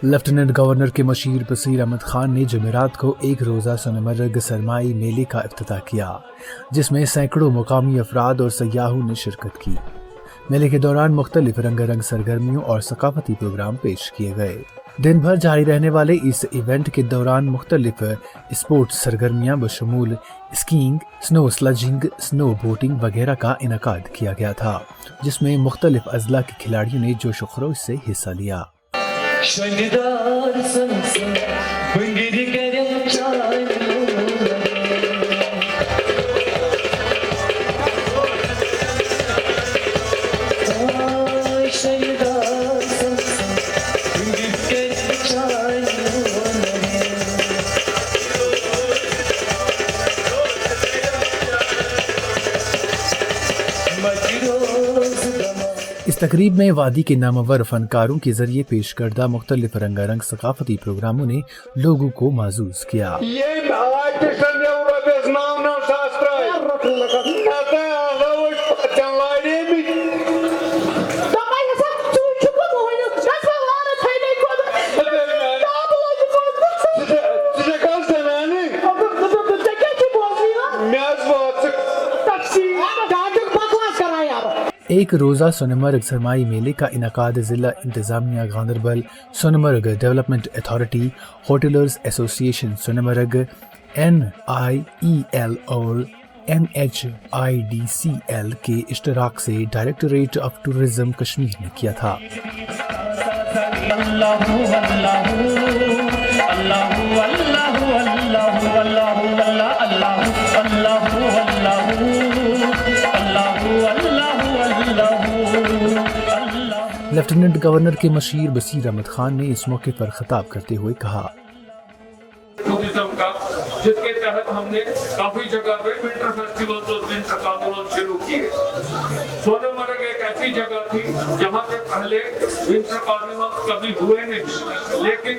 Lieutenant governor کے مشیر بصیر احمد خان نے جمعرات کو ایک روزہ سونمرگ سرمائی میلے کا افتتاح کیا، جس میں سینکڑوں مقامی افراد اور سیاحوں نے شرکت کی۔ میلے کے دوران مختلف رنگا رنگ سرگرمیوں اور ثقافتی پروگرام پیش کیے گئے۔ دن بھر جاری رہنے والے اس ایونٹ کے دوران مختلف اسپورٹس سرگرمیاں بشمول اسکیئنگ، سنو سلجنگ، سنو بوٹنگ وغیرہ کا انعقاد کیا گیا تھا، جس میں مختلف اضلاع کے کھلاڑیوں نے جوش و خروش سے حصہ لیا۔ اس تقریب میں وادی کے نامور فنکاروں کے ذریعے پیش کردہ مختلف رنگا رنگ ثقافتی پروگراموں نے لوگوں کو معزوز کیا۔ ایک روزہ سونمرگ سرمائی میلے کا انعقاد ضلع انتظامیہ گاندربل، سونمرگ ڈیولپمنٹ اتھارٹی، ہوٹلرز ایسوسی ایشن سونمرگ، NIEL اور NHIDCL کے اشتراک سے ڈائریکٹوریٹ آف ٹورزم کشمیر نے کیا تھا۔ لیفٹیننٹ گورنر کے مشیر بصیر احمد خان نے اس موقع پر خطاب کرتے ہوئے کہا، ٹورزم کا جس کے تحت ہم نے کافی جگہ پہ ونٹر فیسٹیول اور ونٹر کارنیول شروع کیے۔ سونمرگ ایک ایسی جگہ تھی جہاں پہ پہلے ونٹر کارنیول کبھی ہوئے نہیں، لیکن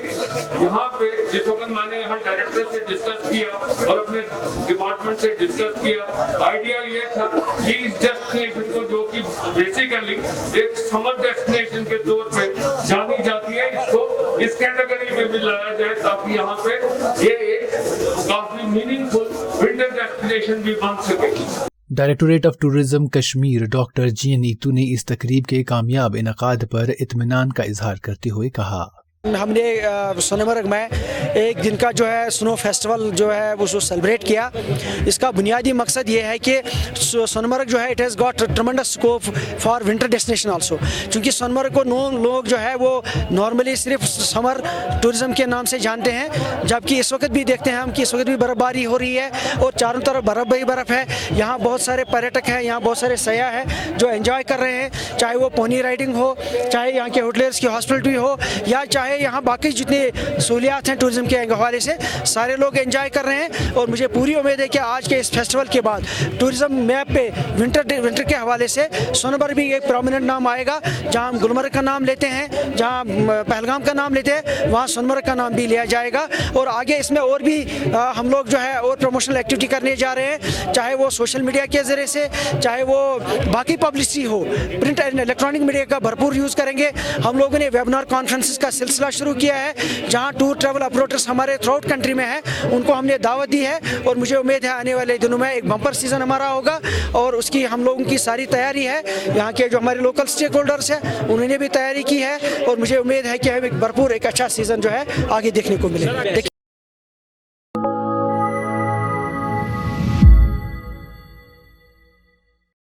یہاں پہ جس وقت میں نے یہاں ڈائریکٹر سے ڈسکس کیا اور اپنے ڈپارٹمنٹ سے ڈسکس کیا، آئیڈیا یہ تھا کہ اس ڈیسٹینیشن کو جو کہ بیسیکلی ایک سمر ڈیسٹینیشن کے طور پہ جانی جاتی ہے، اس کو اس کیٹیگری میں بھی لایا جائے تاکہ یہاں پہ یہ ایک کافی میننگ فل ونٹر ڈیسٹینیشن بھی بن سکے۔ Directorate of tourism Kashmir doctor GN ایتو نے اس تقریب کے کامیاب انعقاد پر اطمینان کا اظہار کرتے ہوئے کہا، ہم نے سونمرگ میں ایک دن کا جو ہے سنو فیسٹیول جو ہے وہ سیلیبریٹ کیا۔ اس کا بنیادی مقصد یہ ہے کہ سونمرگ جو ہے it has got tremendous scope for winter destination also, چونکہ سونمرگ کو لوگ جو ہے وہ نارملی صرف سمر ٹورزم کے نام سے جانتے ہیں، جبکہ اس وقت بھی دیکھتے ہیں ہم کہ اس وقت بھی برف باری ہو رہی ہے اور چاروں طرف برف ہی برف ہے۔ یہاں بہت سارے پریٹک ہیں، یہاں بہت سارے سیاح ہیں جو انجوائے کر رہے ہیں، چاہے وہ پونی رائڈنگ ہو، چاہے یہاں کے ہوٹلرز کی ہاسپٹلٹی ہو، یا چاہے یہاں باقی جتنے سہولیات ہیں ٹورزم کے حوالے سے، سارے لوگ انجوائے کر رہے ہیں۔ اور مجھے پوری امید ہے کہ آج کے اس فیسٹیول کے بعد ٹورزم میپ پہ ونٹر کے حوالے سے سونمرگ بھی ایک پرومیننٹ نام آئے گا۔ جہاں ہم گلمرگ کا نام لیتے ہیں، جہاں پہلگام کا نام لیتے ہیں، وہاں سونمرگ کا نام بھی لیا جائے گا۔ اور آگے اس میں اور بھی ہم لوگ جو ہے اور پروموشنل ایکٹیویٹی کرنے جا رہے ہیں، چاہے وہ سوشل میڈیا کے ذریعے سے، چاہے وہ باقی publicity who, print and electronic media کا بھرپور یوز کریں گے۔ ہم لوگوں نے ویبنار کانفرنسز کا سلسلہ شروع کیا ہے، جہاں ٹور ٹریول اپروٹرز ہمارے تھرو آؤٹ کنٹری میں ہیں، ان کو ہم نے دعوت دی ہے، اور مجھے امید ہے آنے والے دنوں میں ایک بمپر سیزن ہمارا ہوگا، اور اس کی ہم لوگوں کی ساری تیاری ہے۔ یہاں کے جو ہمارے لوکل اسٹیک ہولڈرس ہیں انہوں نے بھی تیاری کی ہے، اور مجھے امید ہے کہ ہمیں بھرپور ایک اچھا سیزن جو ہے آگے دیکھنے کو ملے۔